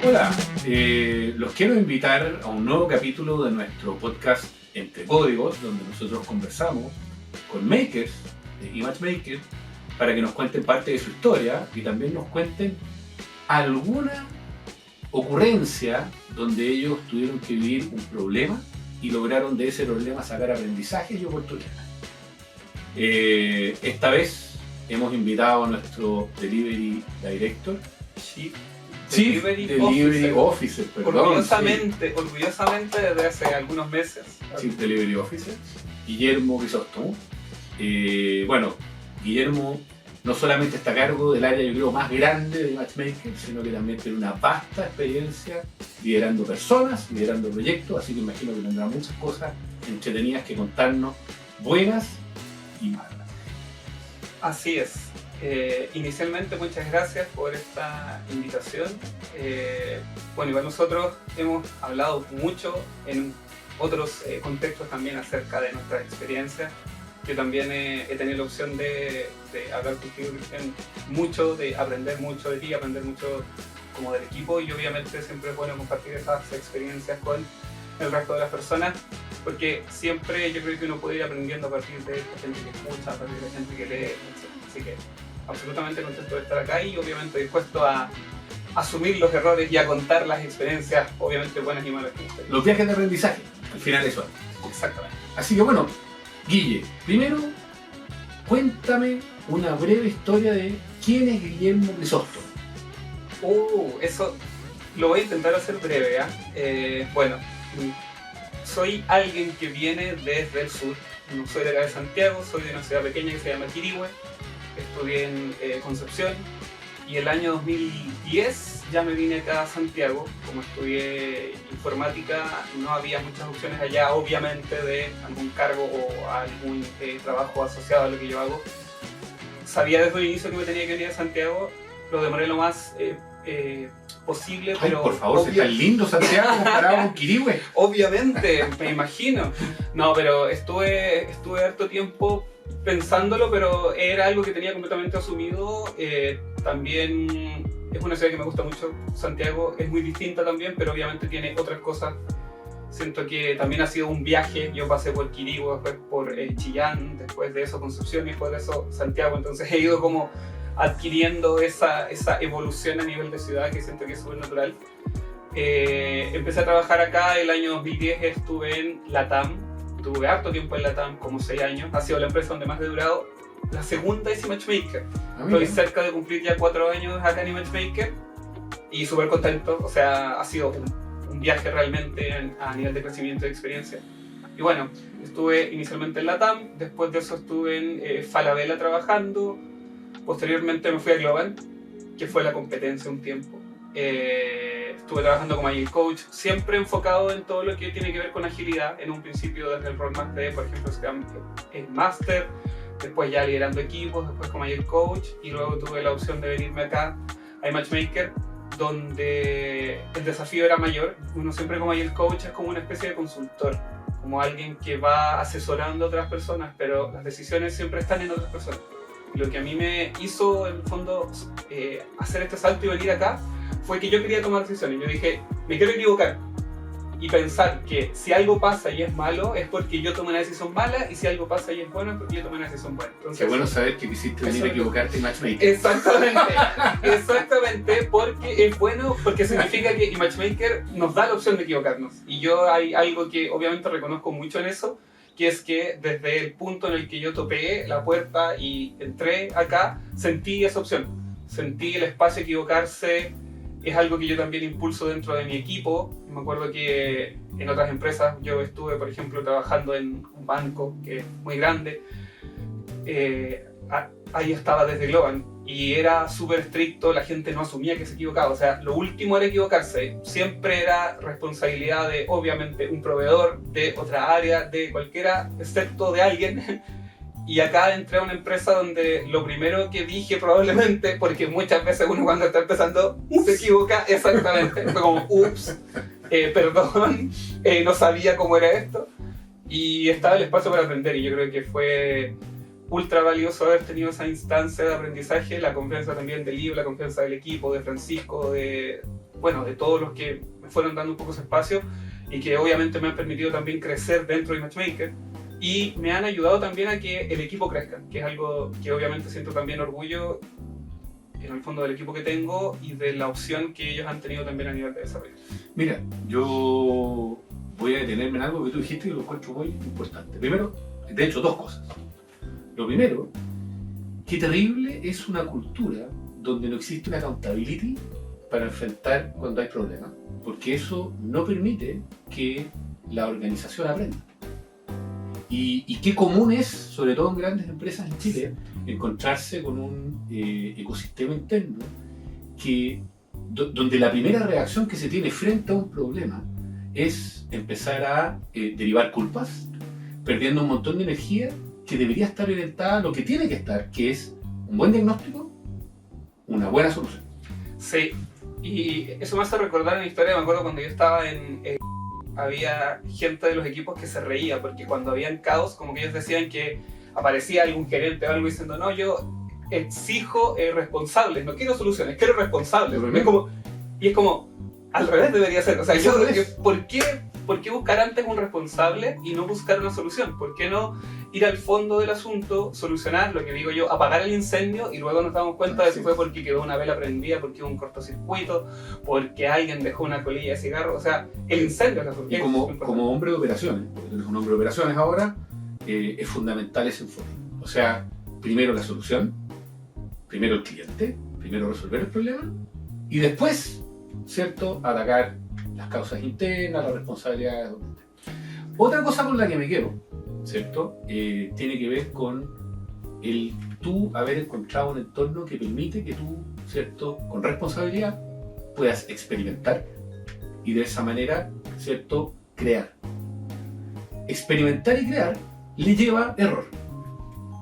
Hola, los quiero invitar a un nuevo capítulo de nuestro podcast Entre Códigos, donde nosotros conversamos con makers de Image Maker para que nos cuenten parte de su historia y también nos cuenten alguna ocurrencia donde ellos tuvieron que vivir un problema y lograron de ese problema sacar aprendizajes y oportunidades. Esta vez hemos invitado a nuestro Delivery Director, Chief Delivery Officer, orgullosamente desde hace algunos meses. Chief Delivery Officer, Guillermo Crisóstomo. Bueno, Guillermo no solamente está a cargo del área, yo creo, más grande de Matchmaker, sino que también tiene una vasta experiencia liderando personas, liderando proyectos, así que imagino que tendrá muchas cosas entretenidas que contarnos, buenas y malas. Así es. Inicialmente, muchas gracias por esta invitación. Bueno, igual nosotros hemos hablado mucho en otros contextos también acerca de nuestras experiencias. Yo también he tenido la opción de hablar contigo, Cristian, mucho, de aprender mucho de ti, aprender mucho como del equipo, y obviamente siempre es bueno compartir esas experiencias con el resto de las personas, porque siempre yo creo que uno puede ir aprendiendo a partir de la gente que escucha, a partir de la gente que lee, etc. Así que absolutamente contento de estar acá y obviamente dispuesto a asumir los errores y a contar las experiencias, obviamente buenas y malas. Los viajes de aprendizaje, al final eso es. Exactamente. Así que bueno, Guille, primero cuéntame una breve historia de quién es Guillermo Crisóstomo. Eso lo voy a intentar hacer breve, bueno, soy alguien que viene desde el sur, no soy de acá de Santiago, soy de una ciudad pequeña que se llama Quirihue, estudié en Concepción y el año 2010 ya me vine acá a Santiago. Como estudié informática, no había muchas opciones allá, obviamente, de algún cargo o algún trabajo asociado a lo que yo hago. Sabía desde el inicio que me tenía que venir a Santiago, lo demoré lo más posible, pero... Por favor, si está lindo Santiago comparado con Quirihue. Obviamente, me imagino. No, pero estuve harto tiempo pensándolo, pero era algo que tenía completamente asumido. También es una ciudad que me gusta mucho, Santiago es muy distinta también, pero obviamente tiene otras cosas. Siento que también ha sido un viaje. Yo pasé por Quirihue, después por Chillán, después de eso Concepción y después de eso Santiago, entonces he ido como adquiriendo esa evolución a nivel de ciudad que siento que es súper natural. Empecé a trabajar acá el año 2010, estuve en LATAM, tuve harto tiempo en LATAM, como 6 años, ha sido la empresa donde más he durado. La segunda es Image Maker, estoy cerca de cumplir ya 4 años acá en Image Maker y súper contento, o sea, ha sido un viaje realmente a nivel de crecimiento y experiencia. Y bueno, estuve inicialmente en LATAM, después de eso estuve en Falabella trabajando. Posteriormente me fui a Globant, que fue la competencia un tiempo. Estuve trabajando como Agile Coach, siempre enfocado en todo lo que tiene que ver con agilidad. En un principio desde el roadmap de, por ejemplo, Scrum Master, después ya liderando equipos, después como Agile Coach, y luego tuve la opción de venirme acá a Image Maker, donde el desafío era mayor. Uno siempre como Agile Coach es como una especie de consultor, como alguien que va asesorando a otras personas, pero las decisiones siempre están en otras personas. Lo que a mí me hizo, en el fondo, hacer este salto y venir acá fue que yo quería tomar decisiones. Yo dije, me quiero equivocar y pensar que si algo pasa y es malo es porque yo tomé una decisión mala, y si algo pasa y es bueno es porque yo tomé una decisión buena. Entonces, qué bueno saber que quisiste venir a equivocarte en Matchmaker. Exactamente, porque es bueno, porque significa que Matchmaker nos da la opción de equivocarnos. Y yo hay algo que obviamente reconozco mucho en eso, que es que desde el punto en el que yo topé la puerta y entré acá, sentí esa opción, sentí el espacio de equivocarse. Es algo que yo también impulso dentro de mi equipo. Me acuerdo que en otras empresas, yo estuve, por ejemplo, trabajando en un banco que es muy grande, ahí estaba desde Globant y era súper estricto, la gente no asumía que se equivocaba, o sea, lo último era equivocarse, siempre era responsabilidad de, obviamente, un proveedor, de otra área, de cualquiera, excepto de alguien. Y acá entré a una empresa donde lo primero que dije probablemente, porque muchas veces uno cuando está empezando se equivoca, exactamente, fue como, ups, perdón, no sabía cómo era esto. Y estaba el espacio para aprender, y yo creo que fue ultra valioso haber tenido esa instancia de aprendizaje, la confianza también del libro, la confianza del equipo, de Francisco, de todos los que me fueron dando un poco ese espacio y que obviamente me han permitido también crecer dentro de ImageMaker y me han ayudado también a que el equipo crezca, que es algo que obviamente siento también orgullo en el fondo del equipo que tengo y de la opción que ellos han tenido también a nivel de desarrollo. Mira, yo voy a detenerme en algo que tú dijiste y lo encuentro muy importante. Primero, de hecho, dos cosas. Lo primero, qué terrible es una cultura donde no existe una accountability para enfrentar cuando hay problemas, porque eso no permite que la organización aprenda. Y qué común es, sobre todo en grandes empresas en Chile, encontrarse con un ecosistema interno donde la primera reacción que se tiene frente a un problema es empezar a derivar culpas, perdiendo un montón de energía que debería estar orientada a lo que tiene que estar, que es un buen diagnóstico, una buena solución. Sí, y eso me hace recordar una historia. Me acuerdo cuando yo estaba había gente de los equipos que se reía, porque cuando habían caos, como que ellos decían que aparecía algún gerente o algo diciendo, no, yo exijo responsables, no quiero soluciones, quiero responsables. Y es como, al revés debería ser. O sea, ¿por qué buscar antes un responsable y no buscar una solución? ¿Por qué no ir al fondo del asunto, solucionar lo que digo yo, apagar el incendio y luego nos damos cuenta de si fue porque quedó una vela prendida, porque hubo un cortocircuito, porque alguien dejó una colilla de cigarro? O sea, el incendio es la solución. Y como hombre de operaciones, porque tú eres un hombre de operaciones ahora, es fundamental ese enfoque. O sea, primero la solución, primero el cliente, primero resolver el problema y después, ¿cierto?, atacar las causas internas, las responsabilidades. Otra cosa con la que me quedo, ¿cierto?, tiene que ver con el tú haber encontrado un entorno que permite que tú, ¿cierto?, con responsabilidad puedas experimentar y de esa manera, ¿cierto?, crear. Experimentar y crear le lleva error,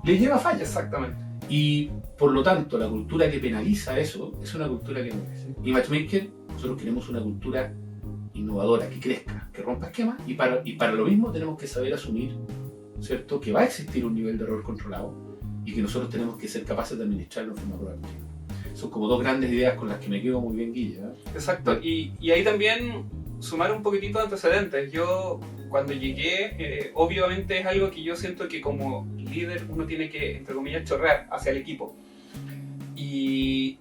le lleva falla. Exactamente. Y por lo tanto, la cultura que penaliza eso es una cultura que no crece. Y ImageMaker, nosotros queremos una cultura innovadora, que crezca, que rompa esquemas, y para lo mismo tenemos que saber asumir, ¿cierto?, que va a existir un nivel de error controlado y que nosotros tenemos que ser capaces de administrarlo de forma proactiva. Son como dos grandes ideas con las que me quedo muy bien, Guille, ¿eh? Exacto, y ahí también sumar un poquitito de antecedentes. Yo cuando llegué, obviamente es algo que yo siento que como líder uno tiene que, entre comillas, chorrear hacia el equipo. Y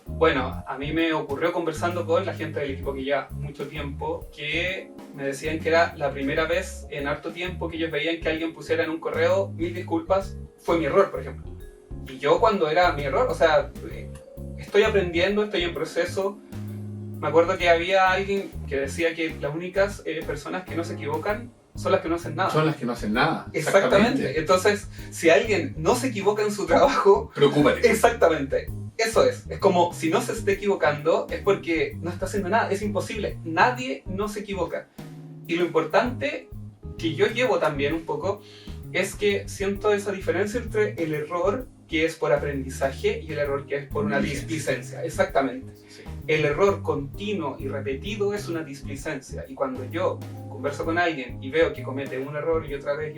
bueno, a mí me ocurrió conversando con la gente del equipo que ya mucho tiempo, que me decían que era la primera vez en harto tiempo que ellos veían que alguien pusiera en un correo, 1000 disculpas, fue mi error, por ejemplo. Y yo cuando era mi error, o sea, estoy aprendiendo, estoy en proceso. Me acuerdo que había alguien que decía que las únicas personas que no se equivocan son las que no hacen nada. Son las que no hacen nada. Exactamente. Entonces, si alguien no se equivoca en su trabajo... Preocúpate. Exactamente. Eso es. Es como, si no se está equivocando, es porque no está haciendo nada. Es imposible. Nadie no se equivoca. Y lo importante que yo llevo también un poco es que siento esa diferencia entre el error que es por aprendizaje y el error que es por una displicencia. Exactamente. Sí. El error continuo y repetido es una displicencia. Y cuando yo converso con alguien y veo que comete un error y otra vez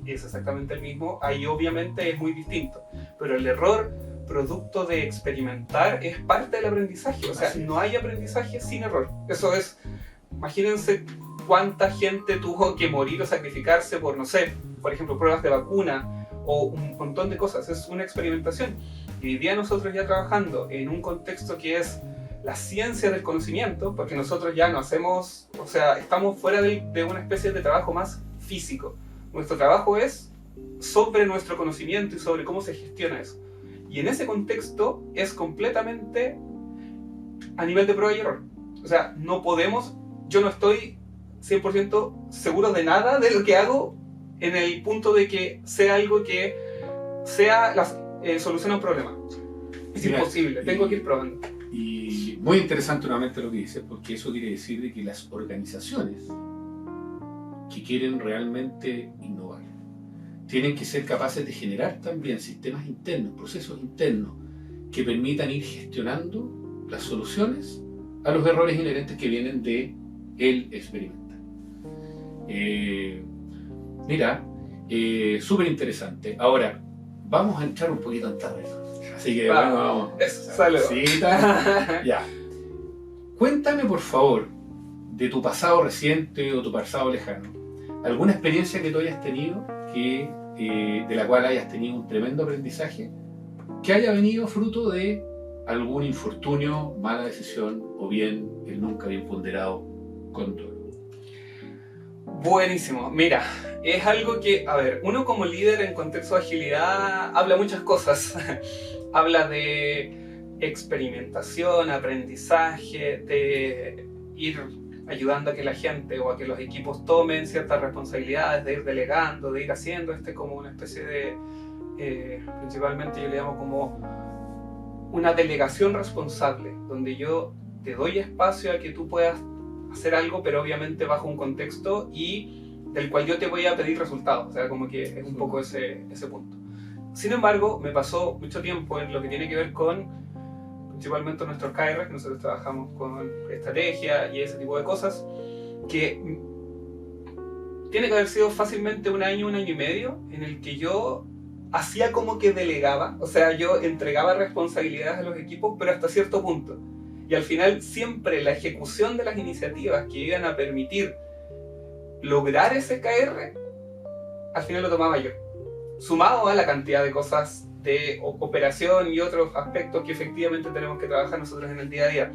y es exactamente el mismo, ahí obviamente es muy distinto. Pero el error, producto de experimentar, es parte del aprendizaje. O sea, no hay aprendizaje sin error. Eso es, imagínense cuánta gente tuvo que morir o sacrificarse por, no sé, por ejemplo, pruebas de vacuna o un montón de cosas. Es una experimentación. Y hoy día nosotros ya trabajando en un contexto que es la ciencia del conocimiento, porque nosotros ya no hacemos, o sea, estamos fuera de una especie de trabajo más físico. Nuestro trabajo es sobre nuestro conocimiento y sobre cómo se gestiona eso. Y en ese contexto es completamente a nivel de prueba y error. O sea, no podemos, yo no estoy 100% seguro de nada de lo que hago en el punto de que sea algo que sea soluciona un problema. Es imposible, tengo que ir probando. Y muy interesante nuevamente lo que dices, porque eso quiere decir de que las organizaciones que quieren realmente innovar tienen que ser capaces de generar también sistemas internos, procesos internos que permitan ir gestionando las soluciones a los errores inherentes que vienen de el experimentar. Mira, súper interesante. Ahora, vamos a entrar un poquito en terreno. Así que vamos. Salud. Ya. Cuéntame, por favor, de tu pasado reciente o tu pasado lejano, alguna experiencia que tú hayas tenido de la cual hayas tenido un tremendo aprendizaje que haya venido fruto de algún infortunio, mala decisión o bien el nunca bien ponderado control. Buenísimo. Mira, es algo que, a ver, uno como líder en contexto de agilidad habla muchas cosas. Habla de experimentación, aprendizaje, de ir ayudando a que la gente o a que los equipos tomen ciertas responsabilidades, de ir delegando, de ir haciendo como una especie de, principalmente yo le llamo como una delegación responsable, donde yo te doy espacio a que tú puedas hacer algo, pero obviamente bajo un contexto y del cual yo te voy a pedir resultados, o sea, como que es un poco ese punto. Sin embargo, me pasó mucho tiempo en lo que tiene que ver con principalmente nuestros KR, que nosotros trabajamos con estrategia y ese tipo de cosas, que tiene que haber sido fácilmente un año y medio en el que yo hacía como que delegaba, o sea, yo entregaba responsabilidades a los equipos, pero hasta cierto punto. Y al final siempre la ejecución de las iniciativas que iban a permitir lograr ese KR, al final lo tomaba yo. Sumado a la cantidad de cosas de operación y otros aspectos que efectivamente tenemos que trabajar nosotros en el día a día.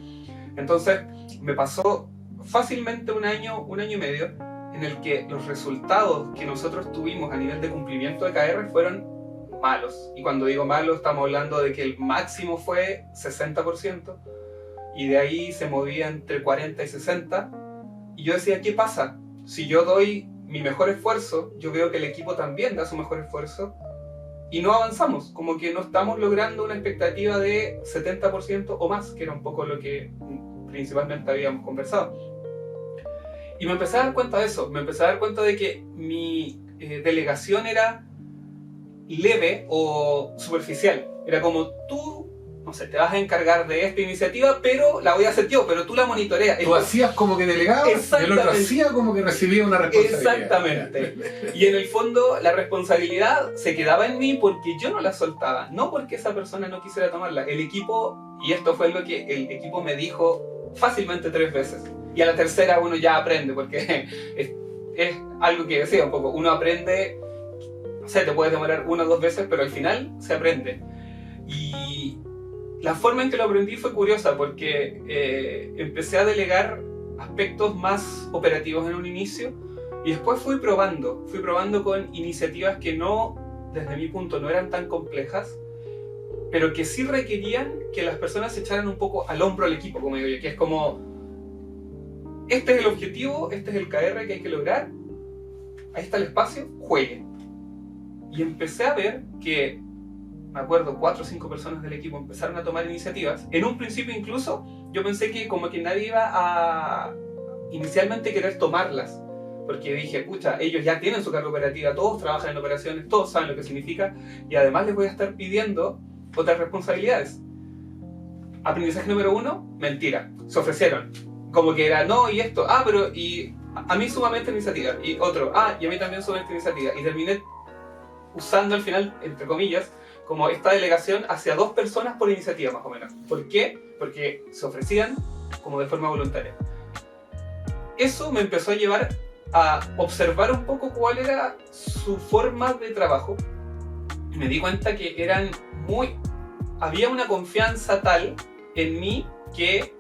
Entonces me pasó fácilmente un año y medio en el que los resultados que nosotros tuvimos a nivel de cumplimiento de KR fueron malos. Y cuando digo malos estamos hablando de que el máximo fue 60% y de ahí se movía entre 40 y 60. Y yo decía, ¿qué pasa? Si yo doy mi mejor esfuerzo, yo veo que el equipo también da su mejor esfuerzo y no avanzamos, como que no estamos logrando una expectativa de 70% o más, que era un poco lo que principalmente habíamos conversado. Y me empecé a dar cuenta de eso, me empecé a dar cuenta de que mi delegación era leve o superficial. Era como tú, no sé, te vas a encargar de esta iniciativa, pero la voy a hacer yo, pero tú la monitoreas. Tú hacías como que delegabas y el otro hacía como que recibía una responsabilidad. Exactamente. Y en el fondo la responsabilidad se quedaba en mí porque yo no la soltaba, no porque esa persona no quisiera tomarla. El equipo, y esto fue lo que el equipo me dijo fácilmente 3 veces. Y a la tercera uno ya aprende, porque es algo que decía un poco, uno aprende, no sé, te puedes demorar 1 o 2 veces, pero al final se aprende. Y la forma en que lo aprendí fue curiosa porque empecé a delegar aspectos más operativos en un inicio y después fui probando con iniciativas que no, desde mi punto, no eran tan complejas, pero que sí requerían que las personas se echaran un poco al hombro al equipo, como digo yo, que es como, este es el objetivo, este es el KR que hay que lograr, ahí está el espacio, jueguen. Y empecé a ver que, me acuerdo, 4 o 5 personas del equipo empezaron a tomar iniciativas. En un principio incluso yo pensé que como que nadie iba a inicialmente querer tomarlas, porque dije, pucha, ellos ya tienen su carga operativa, todos trabajan en operaciones, todos saben lo que significa y además les voy a estar pidiendo otras responsabilidades. Aprendizaje número 1, mentira, se ofrecieron. Como que era, no, y esto, pero y a mí súmame esta iniciativa, y otro, y a mí también súmame esta iniciativa, y terminé usando al final, entre comillas, como esta delegación hacia 2 personas por iniciativa más o menos. ¿Por qué? Porque se ofrecían como de forma voluntaria. Eso me empezó a llevar a observar un poco cuál era su forma de trabajo y me di cuenta que había una confianza tal en mí que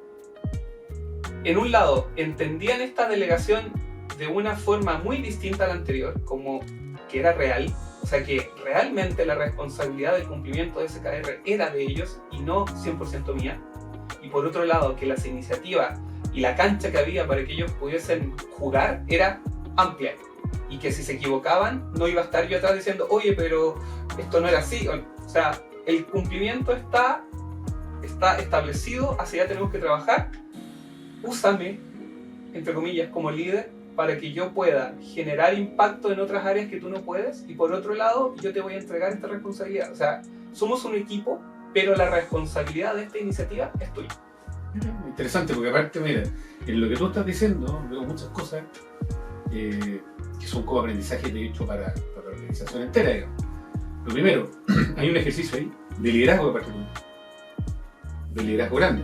en un lado entendían esta delegación de una forma muy distinta a la anterior, como que era real. O sea que realmente la responsabilidad del cumplimiento de ese KR era de ellos y no 100% mía. Y por otro lado, que las iniciativas y la cancha que había para que ellos pudiesen jugar era amplia. Y que si se equivocaban, no iba a estar yo atrás diciendo, oye, pero esto no era así. O sea, el cumplimiento está establecido, hacia allá tenemos que trabajar. Úsame, entre comillas, como líder, para que yo pueda generar impacto en otras áreas que tú no puedes y por otro lado yo te voy a entregar esta responsabilidad. O sea, somos un equipo, pero la responsabilidad de esta iniciativa es tuya. Interesante, porque aparte, mira, en lo que tú estás diciendo veo muchas cosas que son como aprendizaje de hecho para la organización entera, digamos. Lo primero, hay un ejercicio ahí de liderazgo de parte tuya. De liderazgo grande.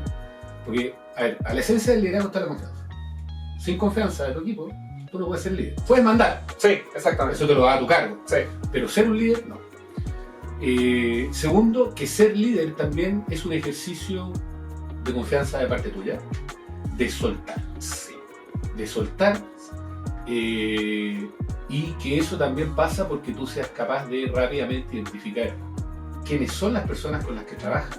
Porque, a ver, a la esencia del liderazgo está la confianza. Sin confianza de tu equipo, tú no puedes ser líder. Puedes mandar. Sí, exactamente. Eso te lo da a tu cargo. Sí. Pero ser un líder, no. Segundo, que ser líder también es un ejercicio de confianza de parte tuya. De soltar. Sí. De soltar. Y que eso también pasa porque tú seas capaz de rápidamente identificar quiénes son las personas con las que trabajas,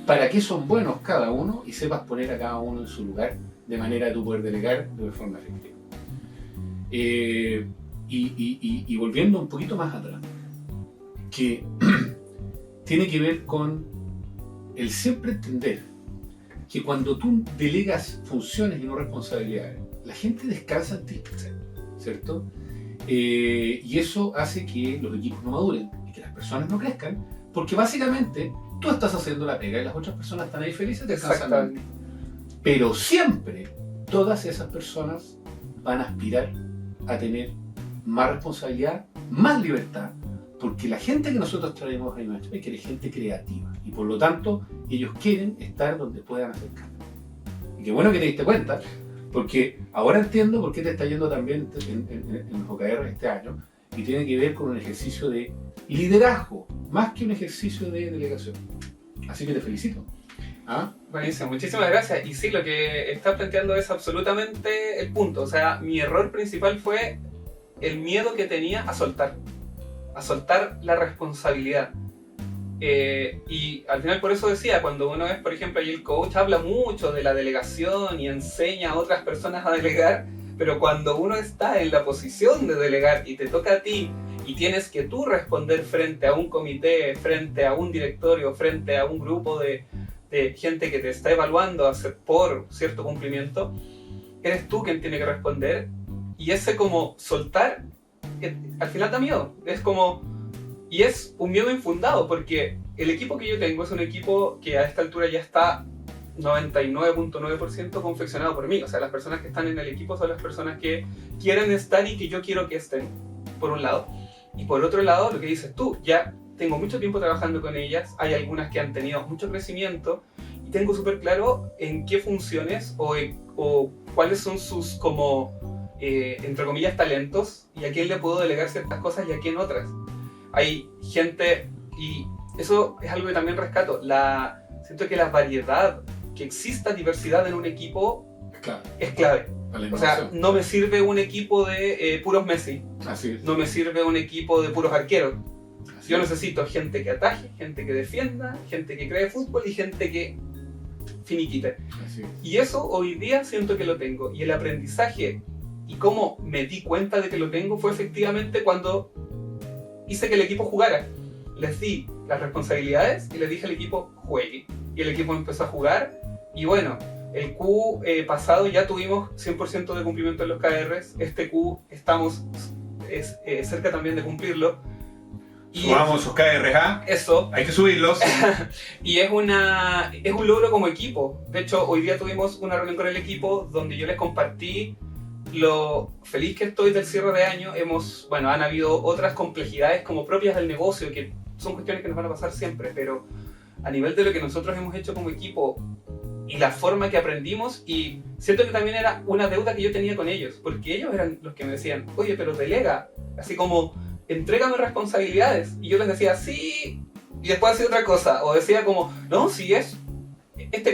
para qué son buenos cada uno y sepas poner a cada uno en su lugar de manera de tú poder delegar de forma efectiva. Y volviendo un poquito más atrás, que tiene que ver con el siempre entender que cuando tú delegas funciones y no responsabilidades, la gente descansa en ti, ¿cierto? Y eso hace que los equipos no maduren y que las personas no crezcan, porque básicamente tú estás haciendo la pega y las otras personas están ahí felices descansando. Pero siempre todas esas personas van a aspirar a tener más responsabilidad, más libertad, porque la gente que nosotros traemos a ImageMaker es gente creativa y por lo tanto ellos quieren estar donde puedan hacer cambios. Y qué bueno que te diste cuenta, porque ahora entiendo por qué te está yendo también en los OKR este año, y tiene que ver con un ejercicio de liderazgo, más que un ejercicio de delegación. Así que te felicito. ¿Ah? Buenísimo, muchísimas gracias. Y sí, lo que está planteando es absolutamente el punto. O sea, mi error principal fue el miedo que tenía a soltar la responsabilidad. Y al final por eso decía, cuando uno es, por ejemplo, ahí el coach habla mucho de la delegación y enseña a otras personas a delegar, pero cuando uno está en la posición de delegar y te toca a ti y tienes que tú responder frente a un comité, frente a un directorio, frente a un grupo de gente que te está evaluando por cierto cumplimiento, eres tú quien tiene que responder, y ese como soltar al final da miedo. Es como, y es un miedo infundado, porque el equipo que yo tengo es un equipo que a esta altura ya está 99.9% confeccionado por mí. O sea, las personas que están en el equipo son las personas que quieren estar y que yo quiero que estén, por un lado. Y por otro lado, lo que dices tú, ya tengo mucho tiempo trabajando con ellas, hay algunas que han tenido mucho crecimiento y tengo súper claro en qué funciones o cuáles son sus como, entre comillas, talentos, y a quién le puedo delegar ciertas cosas y a quién otras. Hay gente, y eso es algo que también rescato, siento que la variedad, que exista diversidad en un equipo es clave. O sea, no me sirve un equipo de puros Messi. Así es. No me sirve un equipo de puros arqueros. Así Yo es. necesito gente que ataje, gente que defienda, gente que cree fútbol y gente que finiquite. Así es. Y eso hoy día siento que lo tengo. Y el aprendizaje y cómo me di cuenta de que lo tengo fue efectivamente cuando hice que el equipo jugara. Les di las responsabilidades y les dije al equipo, juegue. Y el equipo empezó a jugar. Y bueno, el Q pasado ya tuvimos 100% de cumplimiento en los KRs. Este Q estamos cerca también de cumplirlo. Y subamos sus KRA. eso. Hay que subirlos. Y es un logro como equipo. De hecho, hoy día tuvimos una reunión con el equipo donde yo les compartí lo feliz que estoy del cierre de año. Han habido otras complejidades como propias del negocio, que son cuestiones que nos van a pasar siempre, pero a nivel de lo que nosotros hemos hecho como equipo y la forma que aprendimos, y siento que también era una deuda que yo tenía con ellos, porque ellos eran los que me decían, oye, pero delega, así como, entrégame responsabilidades, y yo les decía, sí, y después hacía otra cosa, o decía como, no, si este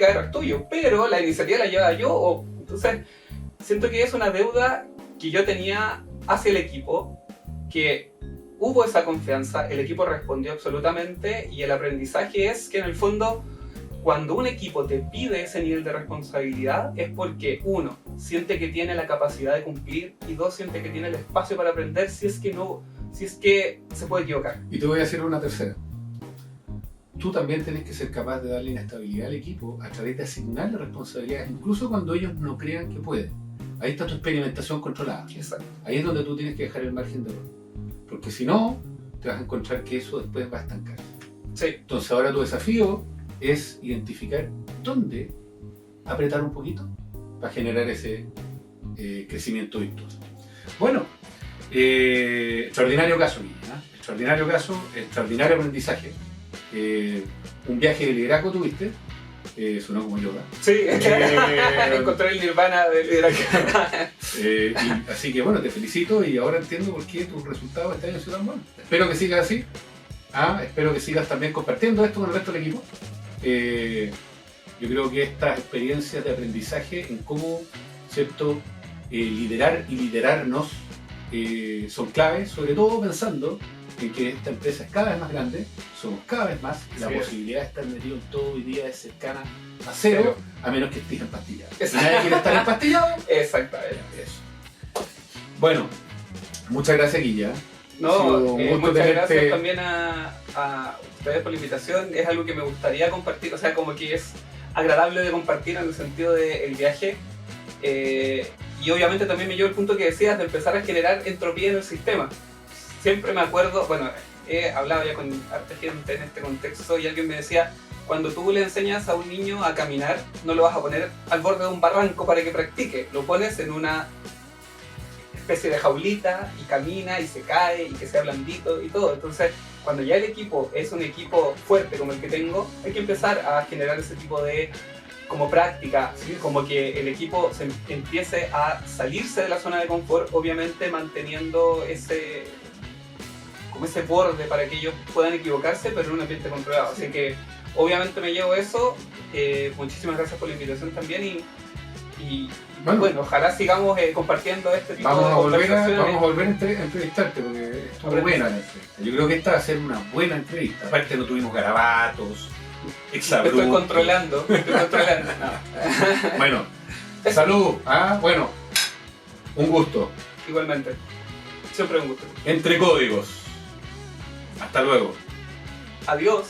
KR es tuyo, pero la iniciativa la lleva yo, entonces, siento que es una deuda que yo tenía hacia el equipo, que hubo esa confianza, el equipo respondió absolutamente, y el aprendizaje es que en el fondo, cuando un equipo te pide ese nivel de responsabilidad, es porque uno, siente que tiene la capacidad de cumplir, y dos, siente que tiene el espacio para aprender si es que se puede equivocar. Y te voy a decir una tercera. Tú también tienes que ser capaz de darle inestabilidad al equipo a través de asignarle responsabilidades, incluso cuando ellos no crean que pueden. Ahí está tu experimentación controlada. Exacto. Ahí es donde tú tienes que dejar el margen de error. Porque si no, te vas a encontrar que eso después va a estancar. Sí. Entonces ahora tu desafío es identificar dónde apretar un poquito para generar ese crecimiento virtuoso. Bueno, extraordinario caso, niña, ¿eh? extraordinario caso, extraordinario aprendizaje. Un viaje de liderazgo tuviste, sonó como yoga. Sí, encontré el nirvana del liderazgo. Así que bueno, te felicito y ahora entiendo por qué tus resultados este año han sido tan buenos. Espero que sigas así. Espero que sigas también compartiendo esto con el resto del equipo. Yo creo que estas experiencias de aprendizaje en cómo, ¿cierto?, liderar y liderarnos son claves, sobre todo pensando en que esta empresa es cada vez más grande, somos cada vez más, la posibilidad de estar metido en todo hoy día es cercana a cero, a menos que estés empastillado. Si nadie quiere estar empastillado, exactamente. Eso. Bueno, muchas gracias, Guilla. No, muchas gracias también a ustedes por la invitación. Es algo que me gustaría compartir, o sea, como que es agradable de compartir en el sentido del viaje. Y obviamente también me llevo el punto que decías de empezar a generar entropía en el sistema. Siempre me acuerdo, bueno, he hablado ya con harta gente en este contexto y alguien me decía, cuando tú le enseñas a un niño a caminar, no lo vas a poner al borde de un barranco para que practique, lo pones en una especie de jaulita y camina y se cae y que sea blandito y todo. Entonces, cuando ya el equipo es un equipo fuerte como el que tengo, hay que empezar a generar ese tipo de como práctica, ¿sí? Como que el equipo se empiece a salirse de la zona de confort, obviamente manteniendo ese borde para que ellos puedan equivocarse, pero en un ambiente controlado. Así que obviamente me llevo eso. Muchísimas gracias por la invitación también y bueno, ojalá sigamos compartiendo este tipo de conversaciones. Vamos a volver a entrevistarte porque estuvo buena la entrevista. Yo creo que esta va a ser una buena entrevista. Aparte no tuvimos garabatos, exabruptos. Estoy controlando. No. Bueno, salud. Bueno, un gusto. Igualmente. Siempre un gusto. Entre códigos. Hasta luego. Adiós.